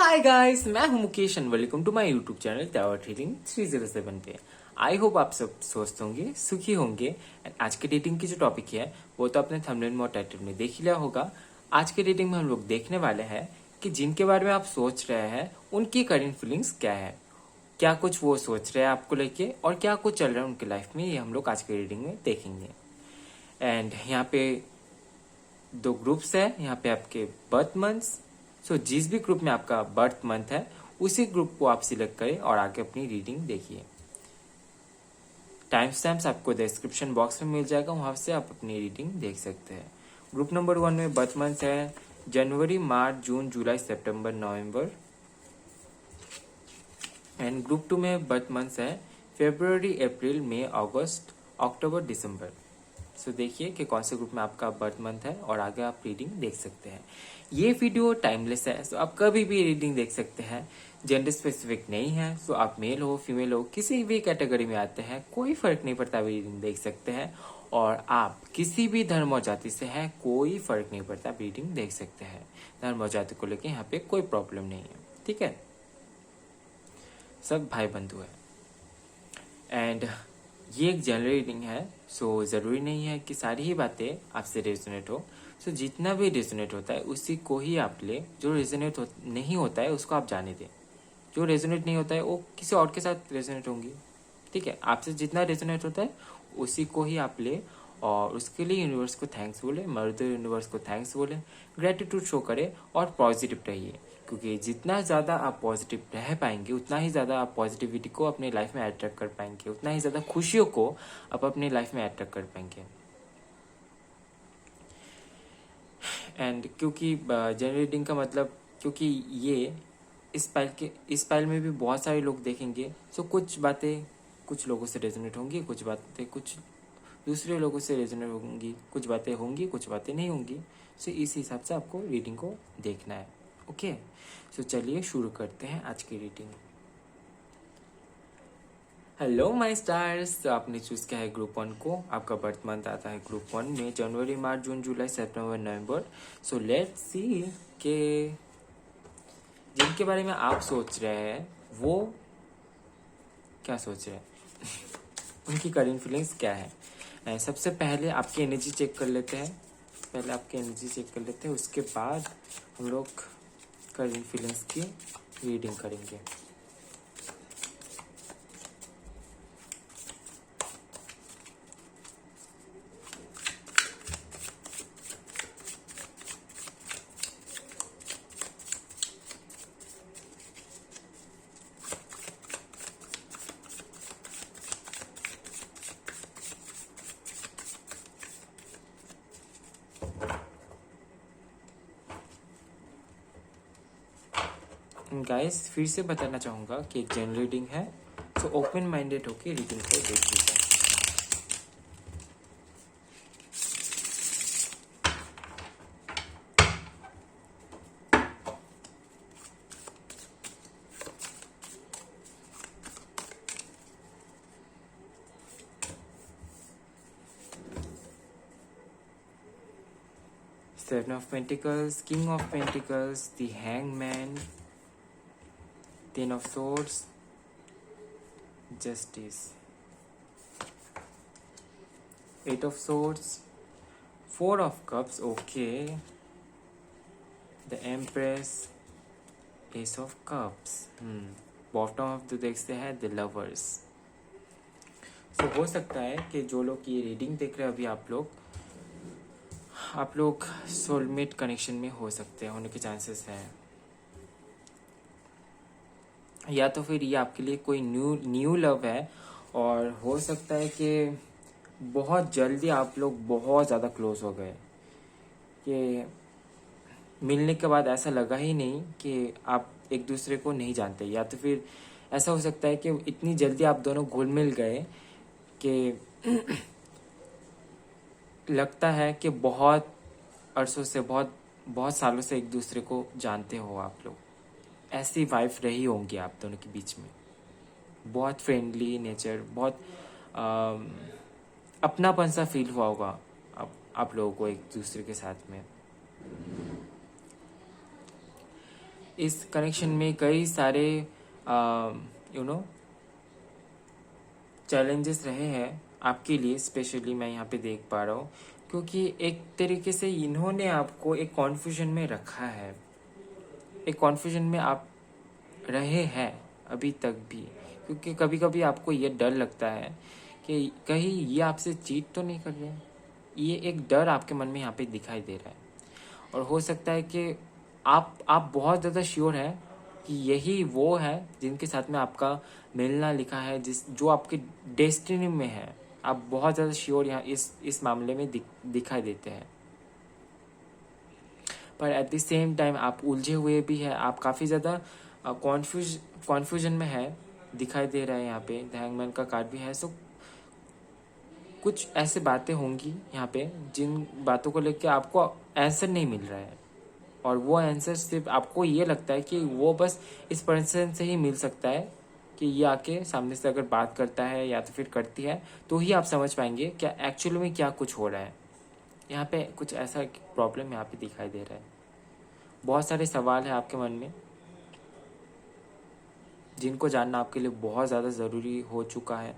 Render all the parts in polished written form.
हाय guys, मैं हूं Mukesh and welcome to my YouTube channel tower reading 307 पे। आई होप आप सब स्वस्थ होंगे, सुखी होंगे। एंड आज के रीडिंग की जो टॉपिक है वो तो आपने थंबनेल में और टाइटल में देख ही लिया होगा। आज के रीडिंग में हम लोग देखने वाले हैं कि जिनके बारे में आप सोच रहे हैं उनकी करंट फीलिंग्स क्या है, क्या कुछ वो सोच रहे हैं आपको लेके और क्या कुछ चल रहा है उनकी लाइफ में, ये हम लोग आज के रीडिंग में देखेंगे। एंड यहाँ पे दो ग्रुप्स है, यहाँ पे आपके बर्थ मंथ्स। सो जिस भी ग्रुप में आपका बर्थ मंथ है उसी ग्रुप को आप सिलेक्ट करें और आगे अपनी रीडिंग देखिए। टाइम स्टैम्प्स आपको डिस्क्रिप्शन बॉक्स में मिल जाएगा, वहां से आप अपनी रीडिंग देख सकते हैं। ग्रुप नंबर 1 में बर्थ मंथ्स है जनवरी, मार्च, जून, जुलाई, सितंबर, नवंबर। एंड ग्रुप 2 में बर्थ मंथ्स है फरवरी, अप्रैल, मई, अगस्त, अक्टूबर, दिसंबर। सो देखिए कि कौन से ग्रुप में आपका बर्थ मंथ है और आगे आप रीडिंग देख सकते हैं। ये वीडियो टाइमलेस है, सो आप कभी भी रीडिंग देख सकते हैं। जेंडर स्पेसिफिक नहीं है, सो आप मेल हो फीमेल हो किसी भी कैटेगरी में आते हैं कोई फर्क नहीं पड़ता, रीडिंग देख सकते हैं। और आप किसी भी धर्म और जाति से हैं कोई फर्क नहीं पड़ता, रीडिंग देख सकते हैं। धर्म और जाति को लेकर यहाँ पे कोई प्रॉब्लम नहीं है, ठीक है, सब भाई बंधु है। एंड ये एक जनरल रीडिंग है, सो ज़रूरी नहीं है कि सारी ही बातें आपसे रेजोनेट हो। सो जितना भी रेजोनेट होता है उसी को ही आप ले, जो रेजोनेट नहीं होता है उसको आप जाने दें। जो रेजोनेट नहीं होता है वो किसी और के साथ रेजोनेट होंगी, ठीक है। आपसे जितना रेजोनेट होता है उसी को ही आप ले और उसके लिए यूनिवर्स को थैंक्स बोले, मदर यूनिवर्स को थैंक्स बोले, ग्रेटिट्यूड शो करें और पॉजिटिव रहिए। क्योंकि जितना ज़्यादा आप पॉजिटिव रह पाएंगे उतना ही ज़्यादा आप पॉजिटिविटी को अपने लाइफ में अट्रैक्ट कर पाएंगे, उतना ही ज़्यादा खुशियों को आप अपने लाइफ में अट्रैक्ट कर पाएंगे। एंड क्योंकि जनरल रीडिंग का मतलब, क्योंकि ये इस पाइल में भी बहुत सारे लोग देखेंगे, सो कुछ बातें कुछ लोगों से रेजोनेट होंगी, कुछ बातें कुछ दूसरे लोगों से रेजोनेट होंगी, कुछ बातें होंगी कुछ बातें नहीं होंगी। सो इस हिसाब से आपको रीडिंग को देखना है, ओके। सो चलिए शुरू करते हैं आज की रीडिंग। हेलो माय स्टार्स, तो आपने चूज किया है ग्रुप 1 को। आपका बर्थ मंथ आता है ग्रुप 1 में जनवरी, मार्च, जून, जुलाई, सितंबर, नवंबर। सो लेट्स सी के जिनके बारे में आप सोच रहे हैं वो क्या सोच रहे हैं उनकी करंट फीलिंग्स क्या है। सबसे पहले आपकी एनर्जी चेक कर लेते हैं, उसके बाद हम लोग करंट फीलिंग्स की रीडिंग करेंगे। गाइस फिर से बताना चाहूँगा कि एक जनरल रीडिंग है, तो ओपन माइंडेड होकर रीडिंग को देखिएगा। Seven of Pentacles, King of Pentacles, the Hangman, Ten of Swords, Justice, Eight of Swords, Four of Cups, okay, the Empress, Ace of Cups, bottom of the देखते हैं the lovers. सो हो सकता है कि जो लोग ये रीडिंग देख रहे हैं अभी आप लोग सोलमेट कनेक्शन में हो सकते हैं, होने के चांसेस हैं, या तो फिर ये आपके लिए कोई न्यू लव है। और हो सकता है कि बहुत जल्दी आप लोग बहुत ज़्यादा क्लोज हो गए, कि मिलने के बाद ऐसा लगा ही नहीं कि आप एक दूसरे को नहीं जानते, या तो फिर ऐसा हो सकता है कि इतनी जल्दी आप दोनों घुल मिल गए कि लगता है कि बहुत अरसों से बहुत सालों से एक दूसरे को जानते हो आप लोग। ऐसी वाइफ रही होंगी आप दोनों के बीच में, बहुत फ्रेंडली नेचर, बहुत अपनापन सा फील हुआ होगा आप लोगों को एक दूसरे के साथ में। इस कनेक्शन में कई सारे चैलेंजेस रहे हैं आपके लिए, स्पेशली मैं यहाँ पे देख पा रहा हूँ, क्योंकि एक तरीके से इन्होंने आपको एक कॉन्फ्यूजन में रखा है। एक कॉन्फ्यूजन में आप रहे हैं अभी तक भी, क्योंकि कभी कभी आपको ये डर लगता है कि कहीं ये आपसे चीट तो नहीं कर रहे हैं। ये एक डर आपके मन में यहाँ पे दिखाई दे रहा है, और हो सकता है कि आप बहुत ज़्यादा श्योर हैं कि यही वो है जिनके साथ में आपका मिलना लिखा है, जो आपके डेस्टिनी में है। आप बहुत ज़्यादा श्योर यहाँ इस मामले में दिखाई देते हैं, पर एट द सेम टाइम आप उलझे हुए भी हैं। आप काफ़ी ज़्यादा कॉन्फ्यूजन में है, दिखाई दे रहा है। यहाँ पे द हैंगमैन का कार्ड भी है। सो कुछ ऐसे बातें होंगी यहाँ पे जिन बातों को लेकर आपको आंसर नहीं मिल रहा है, और वो आंसर सिर्फ आपको ये लगता है कि वो बस इस पर्सन से ही मिल सकता है, कि ये आके सामने से अगर बात करता है या तो फिर करती है तो ही आप समझ पाएंगे क्या एक्चुअली में क्या कुछ हो रहा है। यहाँ पे कुछ ऐसा प्रॉब्लम यहाँ पे दिखाई दे रहा है। बहुत सारे सवाल हैं आपके मन में जिनको जानना आपके लिए बहुत ज़्यादा ज़रूरी हो चुका है,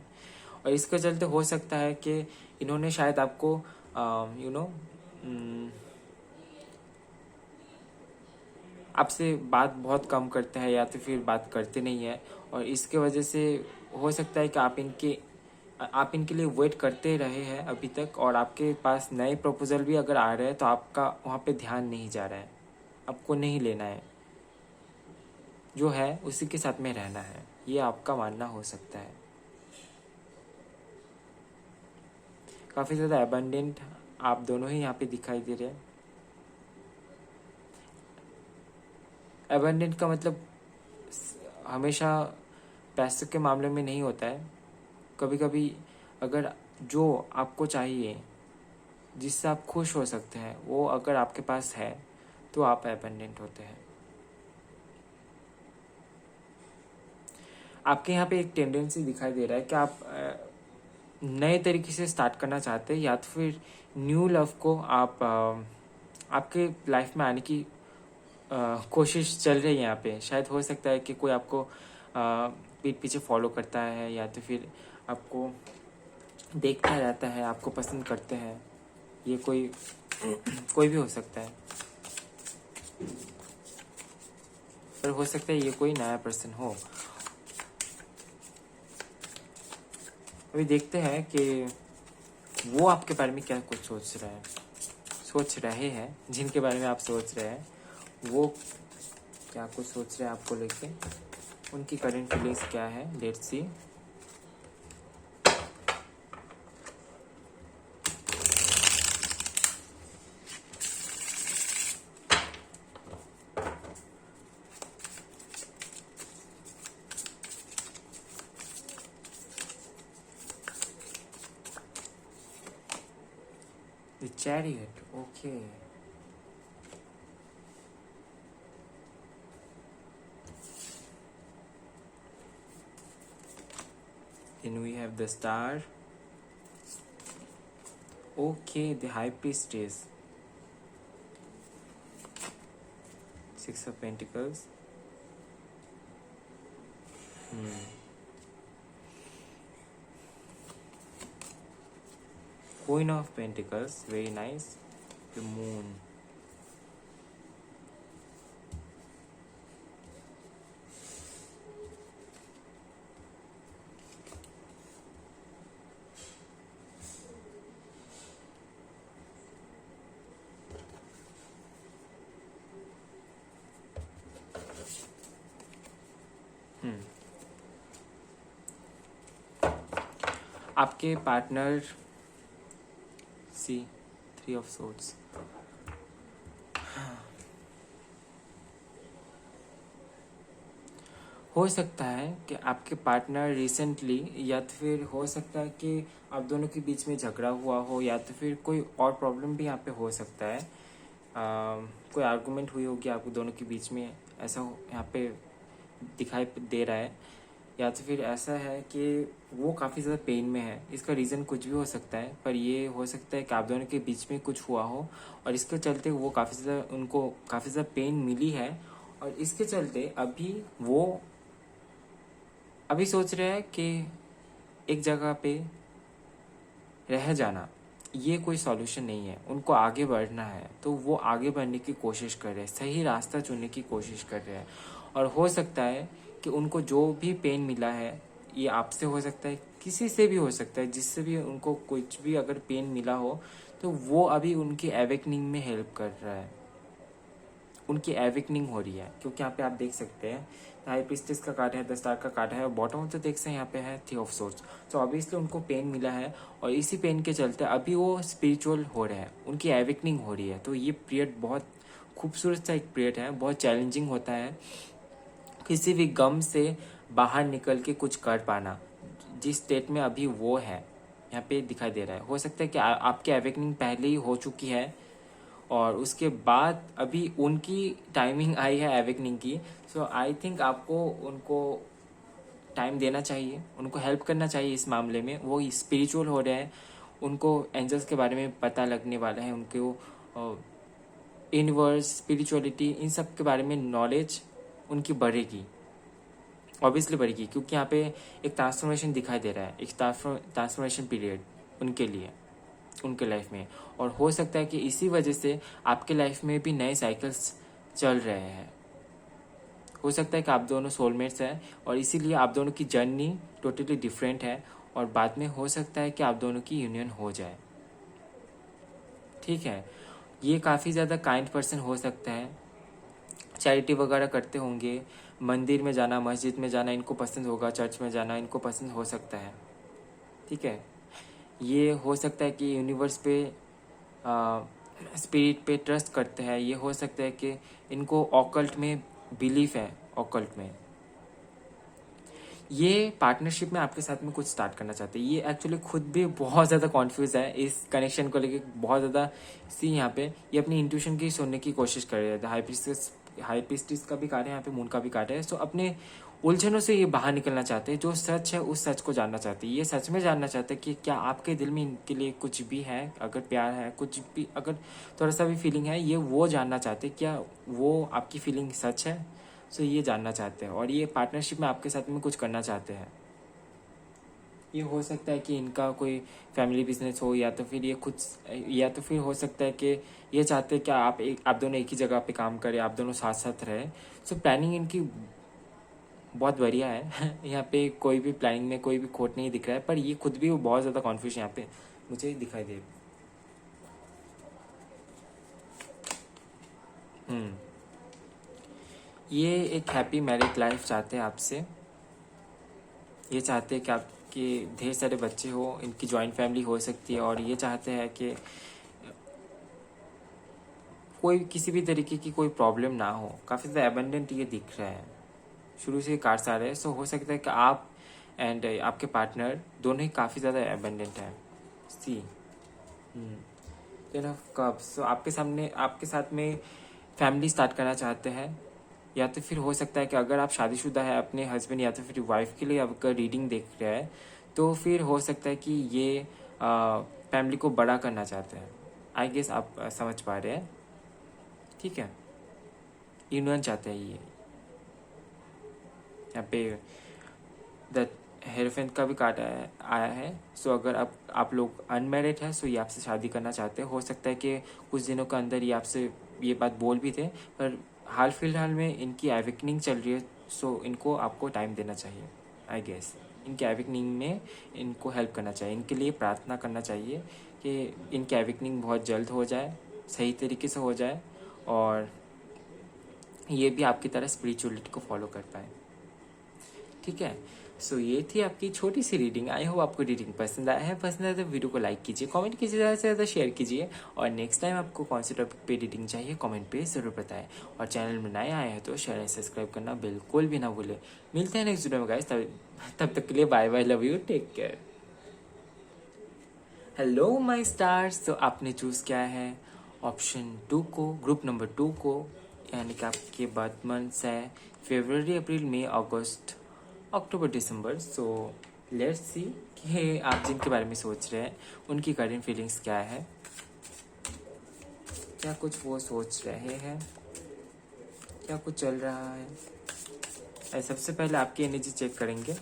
और इसके चलते हो सकता है कि इन्होंने शायद आपको आपसे बात बहुत कम करते हैं, या तो फिर बात करते नहीं है, और इसके वजह से हो सकता है कि आप इनके लिए वेट करते रहे हैं अभी तक, और आपके पास नए प्रपोजल भी अगर आ रहे हैं तो आपका वहाँ पे ध्यान नहीं जा रहा है, आपको नहीं लेना है, जो है उसी के साथ में रहना है, ये आपका मानना हो सकता है। काफ़ी ज़्यादा एबंडेंट आप दोनों ही यहाँ पे दिखाई दे रहे हैं। एबंडेंट का मतलब हमेशा पैसे के मामले में नहीं होता है। कभी कभी अगर जो आपको चाहिए, जिससे आप खुश हो सकते हैं, वो अगर आपके पास है तो आप एबंडेंट होते हैं। आपके यहाँ पे एक टेंडेंसी दिखाई दे रहा है कि आप नए तरीके से स्टार्ट करना चाहते हैं, या तो फिर न्यू लव को आप आपके लाइफ में आने की कोशिश चल रही है यहाँ पे। शायद हो सकता है कि कोई आपको पीठ पीछे फॉलो करता है, या तो फिर आपको देखता रहता है, आपको पसंद करते हैं। ये कोई कोई भी हो सकता है, पर हो सकता है ये कोई नया पर्सन हो। अभी देखते हैं कि वो आपके बारे में क्या कुछ सोच रहे हैं, जिनके बारे में आप सोच रहे हैं वो क्या कुछ सोच रहे हैं आपको लेके, उनकी करंट फीलिंग्स क्या है। Let's see. The chariot, okay. Then we have the star. Okay, the high priestess. 6 of Pentacles. Queen of Pentacles, very nice. The moon. आपके पार्टनर सी 3 of Swords. हो सकता है कि आपके पार्टनर रिसेंटली, या तो फिर हो सकता है कि आप दोनों के बीच में झगड़ा हुआ हो, या तो फिर कोई और प्रॉब्लम भी यहाँ पे हो सकता है। कोई आर्गुमेंट हुई होगी आप दोनों के बीच में, ऐसा यहाँ पे दिखाई दे रहा है। या तो फिर ऐसा है कि वो काफ़ी ज़्यादा पेन में है। इसका रीज़न कुछ भी हो सकता है, पर ये हो सकता है कि आप दोनों के बीच में कुछ हुआ हो, और इसके चलते वो उनको काफ़ी ज़्यादा पेन मिली है, और इसके चलते अभी वो अभी सोच रहे हैं कि एक जगह पे रह जाना ये कोई सॉल्यूशन नहीं है, उनको आगे बढ़ना है। तो वो आगे बढ़ने की कोशिश कर रहे हैं, सही रास्ता चुनने की कोशिश कर रहे हैं। और हो सकता है कि उनको जो भी पेन मिला है, ये आपसे हो सकता है, किसी से भी हो सकता है, जिससे भी उनको कुछ भी अगर पेन मिला हो, तो वो अभी उनकी एवेकनिंग में हेल्प कर रहा है, उनकी एवेकनिंग हो रही है। क्योंकि यहाँ पे आप देख सकते हैं हाई प्रीस्टेस का कार्ड है, 10 स्टार का कार्ड है, और बॉटम तो देख सकते हैं यहाँ पे है 3 ऑफ सोर्ड्स। तो ऑब्वियसली उनको पेन मिला है, और इसी पेन के चलते अभी वो स्पिरिचुअल हो रहे हैं, उनकी एवेकनिंग हो रही है। तो ये पीरियड बहुत खूबसूरत सा एक पीरियड है, बहुत चैलेंजिंग होता है किसी भी गम से बाहर निकल के कुछ कर पाना। जिस स्टेट में अभी वो है यहाँ पे दिखाई दे रहा है, हो सकता है कि आपकी एवेकनिंग पहले ही हो चुकी है, और उसके बाद अभी उनकी टाइमिंग आई है एवेकनिंग की। सो आई थिंक आपको उनको टाइम देना चाहिए, उनको हेल्प करना चाहिए इस मामले में। वो स्पिरिचुअल हो रहे हैं, उनको एंजल्स के बारे में पता लगने वाला है, उनको यूनिवर्स, स्पिरिचुअलिटी, इन सब के बारे में नॉलेज उनकी बढ़ेगी, ऑब्वियसली बढ़ेगी। क्योंकि यहाँ पे एक ट्रांसफॉर्मेशन दिखाई दे रहा है, एक ट्रांसफॉर्मेशन पीरियड उनके लिए, उनके लाइफ में। और हो सकता है कि इसी वजह से आपके लाइफ में भी नए साइकिल्स चल रहे हैं। हो सकता है कि आप दोनों सोलमेट्स हैं, और इसीलिए आप दोनों की जर्नी टोटली डिफरेंट है, और बाद में हो सकता है कि आप दोनों की यूनियन हो जाए। ठीक है, ये काफ़ी ज़्यादा काइंड पर्सन हो सकता है, चैरिटी वगैरह करते होंगे, मंदिर में जाना, मस्जिद में जाना इनको पसंद होगा, चर्च में जाना इनको पसंद हो सकता है। ठीक है, ये हो सकता है कि यूनिवर्स पे, स्पिरिट पे ट्रस्ट करते हैं। ये हो सकता है कि इनको ऑकल्ट में बिलीफ है, ऑकल्ट में। ये पार्टनरशिप में आपके साथ में कुछ स्टार्ट करना चाहते हैं। ये एक्चुअली खुद भी बहुत ज़्यादा कॉन्फ्यूज है इस कनेक्शन को लेके, बहुत ज़्यादा। सी यहाँ पे ये अपनी इंट्यूशन की सुनने की कोशिश कर रहे हैं। हाई प्रीस्टेस का भी कार्ड है यहाँ पे, मून का भी कार्ड है। सो अपने उलझनों से ये बाहर निकलना चाहते हैं, जो सच है उस सच को जानना चाहते हैं। ये सच में जानना चाहते हैं कि क्या आपके दिल में इनके लिए कुछ भी है, अगर प्यार है, कुछ भी अगर थोड़ा सा भी फीलिंग है, ये वो जानना चाहते हैं, क्या वो आपकी फीलिंग सच है। सो ये जानना चाहते हैं, और ये पार्टनरशिप में आपके साथ में कुछ करना चाहते हैं। ये हो सकता है कि इनका कोई फैमिली बिजनेस हो, या तो फिर ये खुद, या तो फिर हो सकता है कि ये चाहते हैं कि आप दोनों एक ही जगह पे काम करें, आप दोनों साथ साथ रहें। सो प्लानिंग इनकी बहुत बढ़िया है यहाँ पे कोई भी प्लानिंग में कोई भी खोट नहीं दिख रहा है, पर ये खुद भी बहुत ज़्यादा कॉन्फ्यूज यहाँ पे मुझे दिखाई दे। ये एक हैप्पी मैरिड लाइफ चाहते हैं आपसे। ये चाहते हैं कि आपके ढेर सारे बच्चे हो, इनकी जॉइंट फैमिली हो सकती है, और ये चाहते हैं कि कोई किसी भी तरीके की कोई प्रॉब्लम ना हो। काफ़ी ज़्यादा एबंडेंट ये दिख रहा है, शुरू से कार्ड्स आ रहे हैं। सो हो सकता है कि आप एंड आपके पार्टनर दोनों ही काफ़ी ज़्यादा एबंडेंट हैं। सी टेन ऑफ कप्स। सो आपके साथ में फैमिली स्टार्ट करना चाहते हैं, या तो फिर हो सकता है कि अगर आप शादीशुदा है, अपने हस्बैंड या तो फिर वाइफ के लिए अगर रीडिंग देख रहे हैं, तो फिर हो सकता है कि ये फैमिली को बड़ा करना चाहते हैं। आई गेस आप समझ पा रहे हैं। ठीक है, यूनियन चाहते हैं ये। यहाँ पे द हेरोफेंट का भी कार्ड आया है। सो अगर आप लोग अनमैरिड है, सो ये आपसे शादी करना चाहते हैं। हो सकता है कि कुछ दिनों के अंदर ये आपसे ये बात बोल भी थे, पर हाल फिलहाल में इनकी एवेकनिंग चल रही है। सो इनको आपको टाइम देना चाहिए। आई गेस इनकी एवेकनिंग में इनको हेल्प करना चाहिए, इनके लिए प्रार्थना करना चाहिए कि इनकी एवेकनिंग बहुत जल्द हो जाए, सही तरीके से हो जाए, और ये भी आपकी तरह स्पिरिचुअलिटी को फॉलो कर पाए। ठीक है, सो ये थी आपकी छोटी सी रीडिंग। आई होप आपको रीडिंग पसंद आया है। पसंद आया तो वीडियो को लाइक कीजिए, कमेंट कीजिए, ज़्यादा से ज़्यादा शेयर कीजिए, और नेक्स्ट टाइम आपको कौन से टॉपिक पे रीडिंग चाहिए कमेंट पे ज़रूर बताएं। और चैनल में नए आए हैं तो शेयर एंड सब्सक्राइब करना बिल्कुल भी ना भूलें। मिलते हैं नेक्स्ट वीडियो में गाइस, तब तक के लिए bye bye, love you, take care. Hello my stars. तो आपने चूज़ किया है ऑप्शन 2 को, ग्रुप नंबर 2 को, यानी कि आपके बर्थ मंथ्स है फरवरी, अप्रैल, मई, अगस्त, अक्टूबर, दिसंबर। सो लेट्स सी कि आप जिनके बारे में सोच रहे हैं उनकी करंट फीलिंग्स क्या है, क्या कुछ वो सोच रहे हैं। क्या कुछ चल रहा है। सबसे पहले आपकी एनर्जी चेक करेंगे।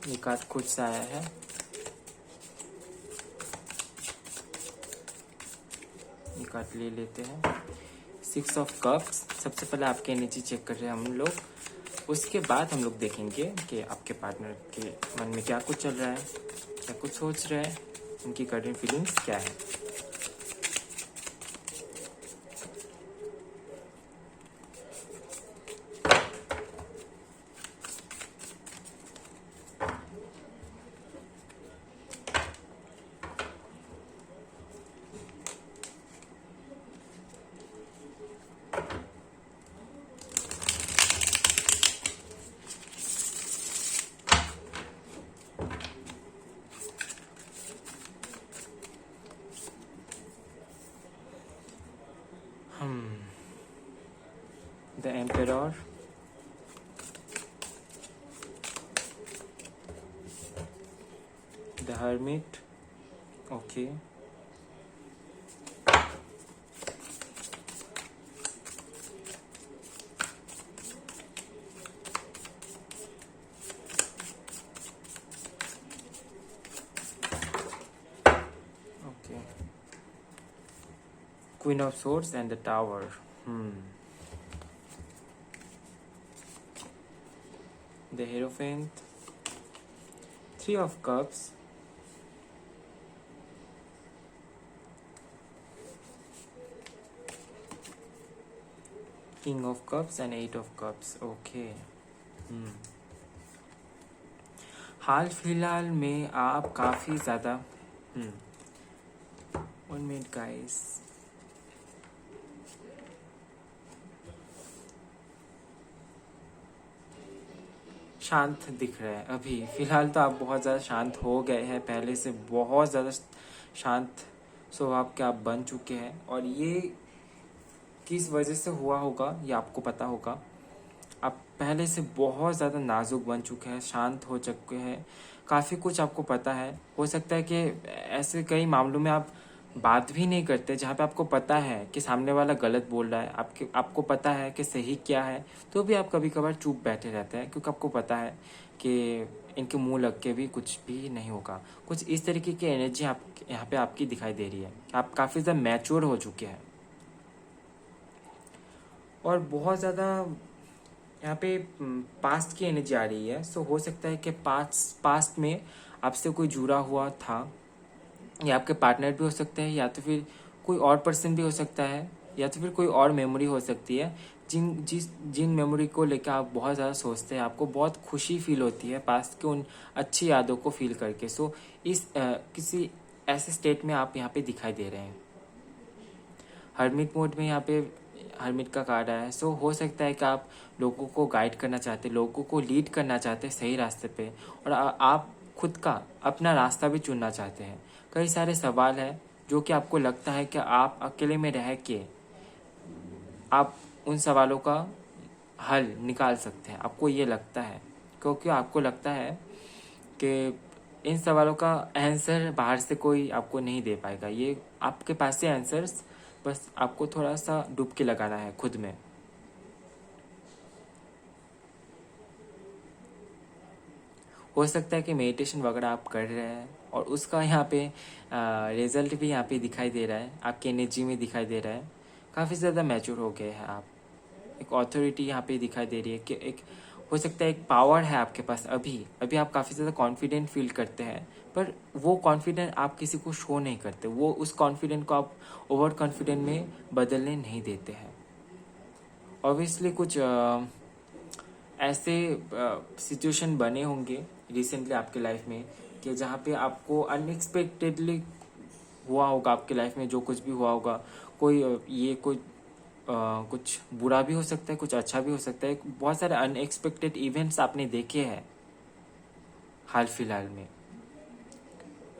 ये कार्ड खुद से आया है। ये कार्ड ले लेते हैं। 6 ऑफ कप्स। सबसे पहले आपकी एनर्जी चेक कर रहे हैं हम लोग। उसके बाद हम लोग देखेंगे कि आपके पार्टनर के मन में क्या कुछ चल रहा है, क्या कुछ सोच रहे हैं, उनकी करंट फीलिंग्स क्या है। The Emperor, the Hermit, okay, okay, Queen of Swords and the Tower. The Hierophant, 3 of Cups, King of Cups and 8 of Cups. Okay. हाल फिलहाल में आप काफी ज्यादा 1 मिनट गाइस। शांत दिख रहा है अभी फिलहाल। तो आप बहुत ज़्यादा शांत हो गए हैं, पहले से बहुत ज़्यादा शांत स्वभाव के आप बन चुके हैं। और ये किस वजह से हुआ होगा ये आपको पता होगा। आप पहले से बहुत ज़्यादा नाजुक बन चुके हैं, शांत हो चुके हैं, काफ़ी कुछ आपको पता है। हो सकता है कि ऐसे कई मामलों में आप बात भी नहीं करते जहाँ पे आपको पता है कि सामने वाला गलत बोल रहा है, आपको पता है कि सही क्या है, तो भी आप कभी कभार चुप बैठे रहते हैं क्योंकि आपको पता है कि इनके मुंह लग के भी कुछ भी नहीं होगा। कुछ इस तरीके की एनर्जी आप यहाँ पे आपकी दिखाई दे रही है कि आप काफ़ी ज़्यादा मैच्योर हो चुके हैं और बहुत ज़्यादा यहाँ पे पास्ट की एनर्जी आ रही है। सो हो सकता है कि पास्ट में आपसे कोई जुड़ा हुआ था, या आपके पार्टनर भी हो सकते हैं, या तो फिर कोई और पर्सन भी हो सकता है, या तो फिर कोई और मेमोरी हो सकती है जिन मेमोरी को लेकर आप बहुत ज़्यादा सोचते हैं। आपको बहुत खुशी फील होती है पास्ट के उन अच्छी यादों को फील करके। सो इस किसी ऐसे स्टेट में आप यहाँ पे दिखाई दे रहे हैं। हर्मिट मोड में यहाँ पे हर्मिट का कार्ड आया है। सो हो सकता है कि आप लोगों को गाइड करना चाहते, लोगों को लीड करना चाहते सही रास्ते पे, और आप खुद का अपना रास्ता भी चुनना चाहते हैं। कई सारे सवाल हैं जो कि आपको लगता है कि आप अकेले में रह के आप उन सवालों का हल निकाल सकते हैं। आपको ये लगता है क्योंकि आपको लगता है कि इन सवालों का आंसर बाहर से कोई आपको नहीं दे पाएगा। ये आपके पास से आंसर्स, बस आपको थोड़ा सा डुबकी लगाना है खुद में। हो सकता है कि मेडिटेशन वगैरह आप कर रहे हैं और उसका यहाँ पे रिजल्ट भी यहाँ पे दिखाई दे रहा है, आपकी एनर्जी में दिखाई दे रहा है। काफ़ी ज़्यादा मैच्योर हो गए हैं आप। एक अथॉरिटी यहाँ पे दिखाई दे रही है कि एक हो सकता है एक पावर है आपके पास। अभी आप काफ़ी ज़्यादा कॉन्फिडेंट फील करते हैं, पर वो कॉन्फिडेंट आप किसी को शो नहीं करते। वो उस कॉन्फिडेंट को आप ओवर कॉन्फिडेंट में बदलने नहीं देते हैं। ऑब्वियसली कुछ ऐसे सिचुएशन बने होंगे रिसेंटली आपके लाइफ में कि जहाँ पे आपको अनएक्सपेक्टेडली हुआ होगा आपके लाइफ में, जो कुछ भी हुआ होगा, कोई कुछ बुरा भी हो सकता है, कुछ अच्छा भी हो सकता है। बहुत सारे अनएक्सपेक्टेड इवेंट्स आपने देखे हैं हाल फिलहाल में,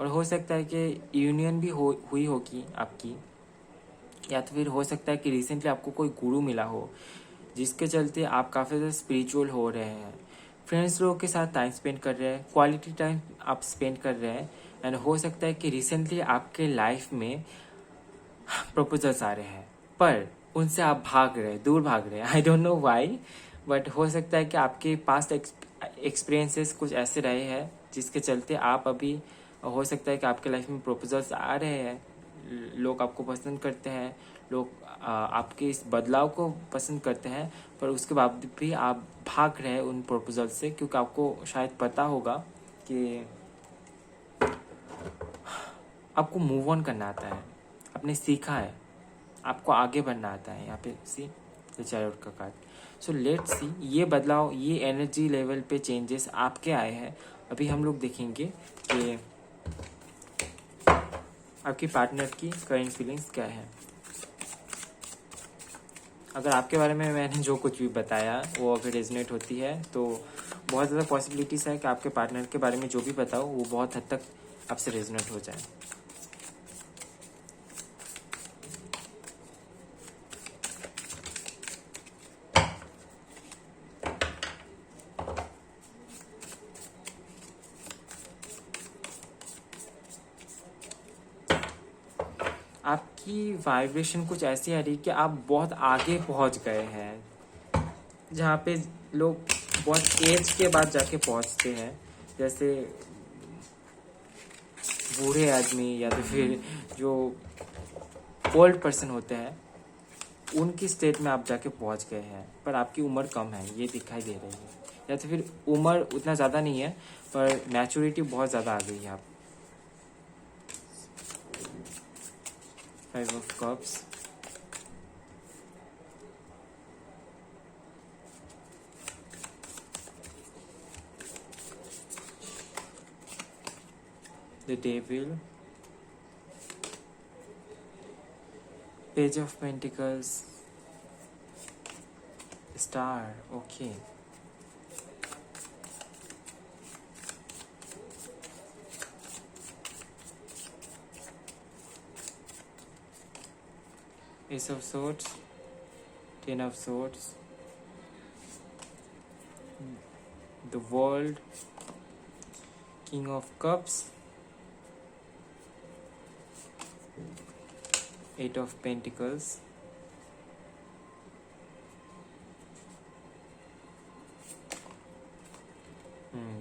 और हो सकता है कि यूनियन भी हुई होगी आपकी, या तो फिर हो सकता है कि रिसेंटली आपको कोई गुरु मिला हो जिसके चलते आप काफ़ी ज़्यादा स्पिरिचुअल हो रहे हैं। फ्रेंड्स लोगों के साथ टाइम स्पेंड कर रहे हैं, क्वालिटी टाइम आप स्पेंड कर रहे हैं। एंड हो सकता है कि रिसेंटली आपके लाइफ में प्रपोजल्स आ रहे हैं, पर उनसे आप भाग रहे हैं, दूर भाग रहे हैं। I don't know why, but हो सकता है कि आपके पास्ट एक्सपीरियंसेस कुछ ऐसे रहे हैं जिसके चलते आप अभी, हो सकता है कि आपके लाइफ में प्रपोजल्स आ रहे हैं, लोग आपको पसंद करते हैं, लोग आपके इस बदलाव को पसंद करते हैं, पर उसके बावजूद भी आप भाग रहे हैं उन प्रपोजल से, क्योंकि आपको शायद पता होगा कि आपको मूव ऑन करना आता है, आपने सीखा है, आपको आगे बढ़ना आता है। यहाँ पे सी द चैरियट का कार्ड। सो लेट्स सी ये बदलाव, ये एनर्जी लेवल पे चेंजेस आपके आए हैं। अभी हम लोग देखेंगे कि आपकी पार्टनर की करंट फीलिंग्स क्या है। अगर आपके बारे में मैंने जो कुछ भी बताया वो अगर रेजोनेट होती है तो बहुत ज़्यादा पॉसिबिलिटीज़ है कि आपके पार्टनर के बारे में जो भी बताओ वो बहुत हद तक आपसे रेजोनेट हो जाए। आपकी वाइब्रेशन कुछ ऐसी आ रही है कि आप बहुत आगे पहुंच गए हैं, जहाँ पे लोग बहुत एज के बाद जाके पहुंचते हैं, जैसे बूढ़े आदमी या तो फिर जो ओल्ड पर्सन होते हैं, उनकी स्टेट में आप जाके पहुंच गए हैं, पर आपकी उम्र कम है ये दिखाई दे रही है, या तो फिर उम्र उतना ज़्यादा नहीं है पर मैच्योरिटी बहुत ज़्यादा आ गई है। आप 5 of Cups, the Devil, Page of Pentacles, Star, okay. Ace of Swords, 10 of Swords, the World, King of Cups, 8 of Pentacles,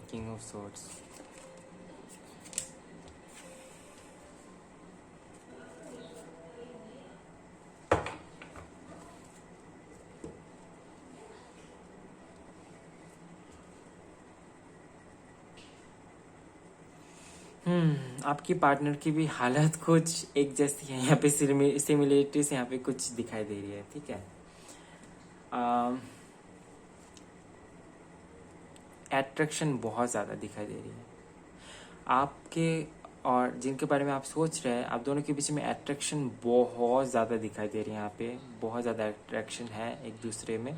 King of Swords. आपकी पार्टनर की भी हालत कुछ एक जैसी है, यहाँ पे सिमिलरिटीज यहाँ पे कुछ दिखाई दे रही है, ठीक है। एट्रैक्शन बहुत ज़्यादा दिखाई दे रही है आपके और जिनके बारे में आप सोच रहे हैं, आप दोनों के बीच में एट्रैक्शन बहुत ज़्यादा दिखाई दे रही है। यहाँ पे बहुत ज़्यादा एट्रैक्शन है एक दूसरे में,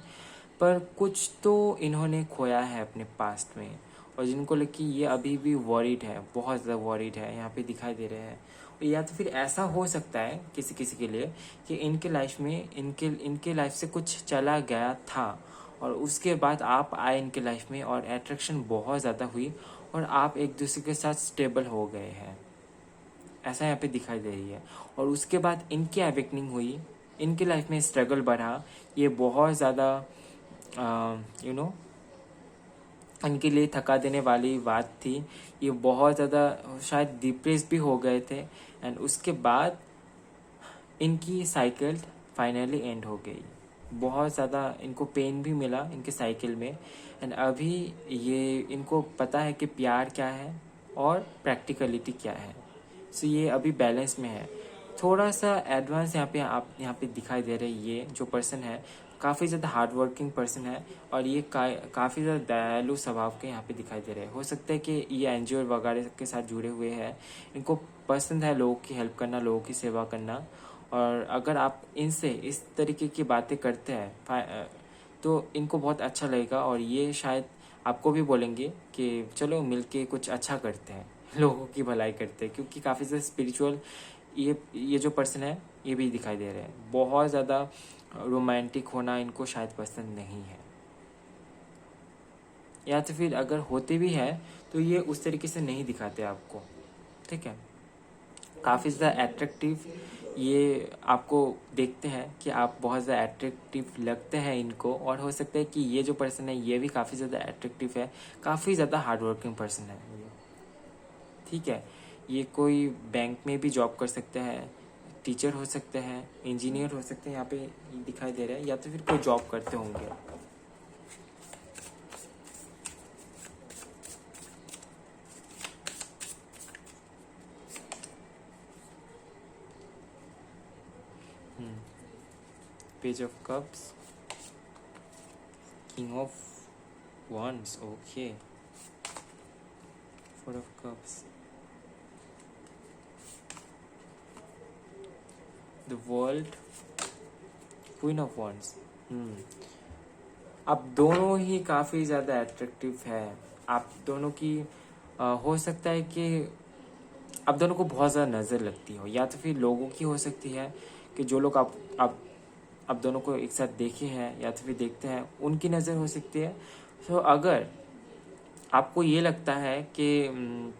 पर कुछ तो इन्होंने खोया है अपने पास्ट में, और जिनको लेके ये अभी भी वरीड है, बहुत ज़्यादा वरीड है, यहाँ पे दिखाई दे रहे हैं। या तो फिर ऐसा हो सकता है किसी किसी के लिए कि इनके लाइफ में इनके लाइफ से कुछ चला गया था, और उसके बाद आप आए इनके लाइफ में, और एट्रैक्शन बहुत ज़्यादा हुई, और आप एक दूसरे के साथ स्टेबल हो गए हैं, ऐसा यहाँ पे दिखाई दे रही है। और उसके बाद इनकी अवेकनिंग हुई, इनके लाइफ में स्ट्रगल बढ़ा, ये बहुत ज़्यादा इनके लिए थका देने वाली बात थी। ये बहुत ज़्यादा शायद डिप्रेस भी हो गए थे, एंड उसके बाद इनकी साइकिल फाइनली एंड हो गई। बहुत ज़्यादा इनको पेन भी मिला इनके साइकिल में, एंड अभी ये इनको पता है कि प्यार क्या है और प्रैक्टिकलिटी क्या है। सो ये अभी बैलेंस में है, थोड़ा सा एडवांस यहाँ पे आप यहाँ पे दिखाई दे रहे। ये जो पर्सन है काफ़ी ज़्यादा हार्ड वर्किंग पर्सन है, और ये काफ़ी ज़्यादा दयालु स्वभाव के यहाँ पे दिखाई दे रहे हैं। हो सकता है कि ये एनजीओ वगैरह के साथ जुड़े हुए हैं, इनको पसंद है लोगों की हेल्प करना, लोगों की सेवा करना, और अगर आप इनसे इस तरीके की बातें करते हैं तो इनको बहुत अच्छा लगेगा और ये शायद आपको भी बोलेंगे कि चलो मिलके कुछ अच्छा करते हैं, लोगों की भलाई करते हैं, क्योंकि काफ़ी ज़्यादा स्पिरिचुअल ये जो पर्सन है ये भी दिखाई दे रहे हैं। बहुत ज़्यादा रोमांटिक होना इनको शायद पसंद नहीं है, या तो फिर अगर होते भी है तो ये उस तरीके से नहीं दिखाते आपको, ठीक है। काफ़ी ज़्यादा एट्रैक्टिव ये आपको देखते हैं कि आप बहुत ज़्यादा एट्रैक्टिव लगते हैं इनको, और हो सकता है कि ये जो पर्सन है ये भी काफ़ी ज़्यादा एट्रैक्टिव है, काफ़ी ज़्यादा हार्ड वर्किंग पर्सन है ये, ठीक है। ये कोई बैंक में भी जॉब कर सकते हैं, टीचर हो सकते हैं, इंजीनियर हो सकते हैं, यहाँ पे दिखाई दे रहा है, या तो फिर कोई जॉब करते होंगे। Page of cups, king of wands, okay, four of cups, the world, queen of wands। आप दोनों ही काफ़ी ज़्यादा एट्रैक्टिव है। आप दोनों की हो सकता है कि आप दोनों को बहुत ज़्यादा नज़र लगती हो, या तो फिर लोगों की हो सकती है कि जो लोग आप दोनों को एक साथ देखे हैं या तो फिर देखते हैं उनकी नज़र हो सकती है। तो अगर आपको ये लगता है कि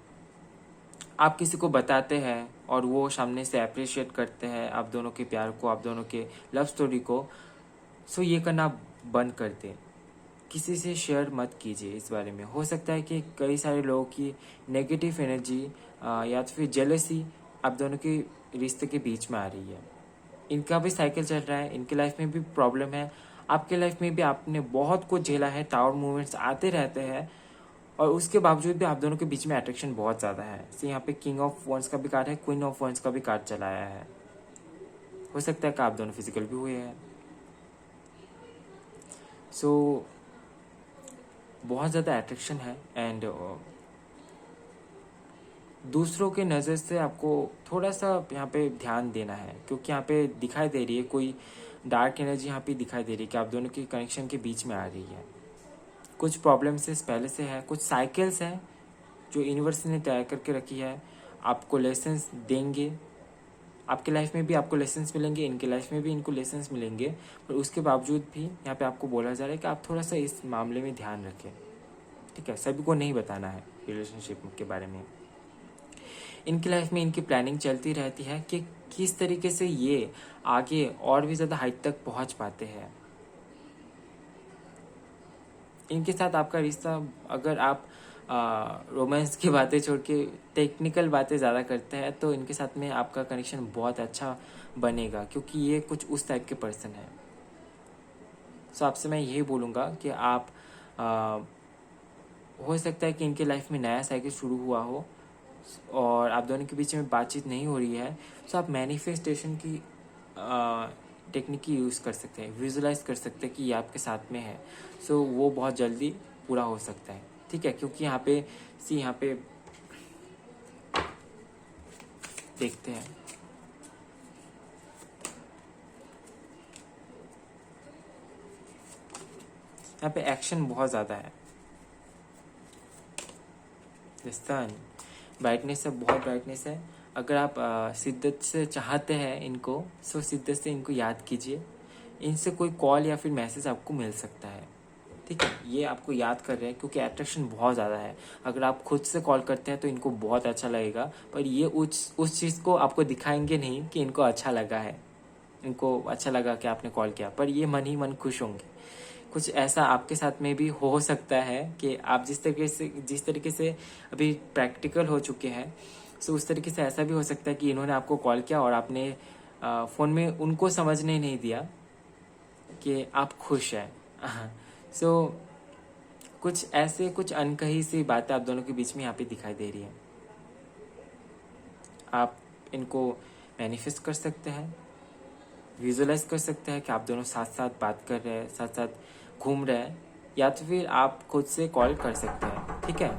आप किसी को बताते हैं और वो सामने से अप्रिशिएट करते हैं आप दोनों के प्यार को, आप दोनों के लव स्टोरी को, सो ये करना बंद कर दें। किसी से शेयर मत कीजिए इस बारे में। हो सकता है कि कई सारे लोगों की नेगेटिव एनर्जी या तो फिर जेलसी आप दोनों के रिश्ते के बीच में आ रही है। इनका भी साइकिल चल रहा है, इनके लाइफ में भी प्रॉब्लम है, आपके लाइफ में भी आपने बहुत कुछ झेला है, टावर मूवमेंट्स आते रहते हैं, और उसके बावजूद भी आप दोनों के बीच में अट्रैक्शन बहुत ज़्यादा है। तो यहाँ पे किंग ऑफ वंस का भी कार्ड है, क्वीन ऑफ वंस का भी कार्ड चलाया है। हो सकता है कि आप दोनों फिजिकल भी हुए हैं। सो बहुत ज़्यादा अट्रैक्शन है, एंड दूसरों के नज़र से आपको थोड़ा सा यहाँ पे ध्यान देना है, क्योंकि यहाँ पे दिखाई दे रही है कोई डार्क एनर्जी यहाँ पे दिखाई दे रही है कि आप दोनों के कनेक्शन के बीच में आ रही है। कुछ प्रॉब्लम्स पहले से है, कुछ साइकिल्स हैं जो यूनिवर्स ने तय करके रखी है, आपको लेसन्स देंगे। आपके लाइफ में भी आपको लेसन्स मिलेंगे, इनके लाइफ में भी इनको लेसन्स मिलेंगे, पर उसके बावजूद भी यहाँ पे आपको बोला जा रहा है कि आप थोड़ा सा इस मामले में ध्यान रखें, ठीक है। सभी को नहीं बताना है रिलेशनशिप के बारे में। इनकी लाइफ में इनकी प्लानिंग चलती रहती है कि किस तरीके से ये आगे और भी ज़्यादा हाइट तक पहुंच पाते हैं। इनके साथ आपका रिश्ता, अगर आप रोमांस की बातें छोड़ के टेक्निकल बातें ज़्यादा करते हैं तो इनके साथ में आपका कनेक्शन बहुत अच्छा बनेगा, क्योंकि ये कुछ उस टाइप के पर्सन है। सो आपसे मैं यही बोलूँगा कि आप हो सकता है कि इनके लाइफ में नया साइकिल शुरू हुआ हो और आप दोनों के बीच में बातचीत नहीं हो रही है, तो आप मैनिफेस्टेशन की टेक्निक की यूज़ कर सकते हैं, विजुलाइज कर सकते हैं कि ये आपके साथ में है। सो वो बहुत जल्दी पूरा हो सकता है, ठीक है। क्योंकि यहाँ पे देखते हैं, यहाँ पे एक्शन बहुत ज़्यादा है। सन ब्राइटनेस है, बहुत ब्राइटनेस है। अगर आप शिद्दत से चाहते हैं इनको, सो शिद्दत से इनको याद कीजिए। इनसे कोई कॉल या फिर मैसेज आपको मिल सकता है, ठीक है। ये आपको याद कर रहे हैं क्योंकि अट्रैक्शन बहुत ज़्यादा है। अगर आप खुद से कॉल करते हैं तो इनको बहुत अच्छा लगेगा, पर ये उस चीज़ को आपको दिखाएंगे नहीं कि इनको अच्छा लगा है, इनको अच्छा लगा कि आपने कॉल किया, पर ये मन ही मन खुश होंगे। कुछ ऐसा आपके साथ में भी हो सकता है कि आप जिस तरीके से अभी प्रैक्टिकल हो चुके हैं, सो उस तरीके से ऐसा भी हो सकता है कि इन्होंने आपको कॉल किया और आपने फ़ोन में उनको समझने नहीं दिया कि आप खुश हैं। सो कुछ अनकही सी बातें आप दोनों के बीच में यहाँ पे दिखाई दे रही है। आप इनको मैनिफेस्ट कर सकते हैं, विजुलाइज कर सकते हैं कि आप दोनों साथ साथ बात कर रहे हैं, साथ साथ घूम रहे हैं, या तो फिर आप खुद से कॉल कर सकते हैं, ठीक है।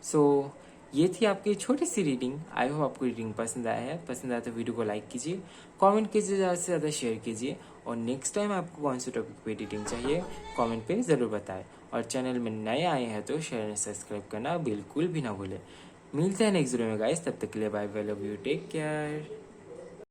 सो ये थी आपकी छोटी सी रीडिंग। आई होप आपको रीडिंग पसंद आया है। पसंद आया तो वीडियो को लाइक कीजिए, कमेंट कीजिए, ज़्यादा से ज़्यादा शेयर कीजिए। और नेक्स्ट टाइम आपको कौन से टॉपिक पे रीडिंग चाहिए कमेंट पे ज़रूर बताएं। और चैनल में नए आए हैं तो शेयर एंड सब्सक्राइब करना बिल्कुल भी ना भूलें। मिलते हैं नेक्स्ट वीडियो में गाइस, तब तक के लिए bye bye, love you, take care.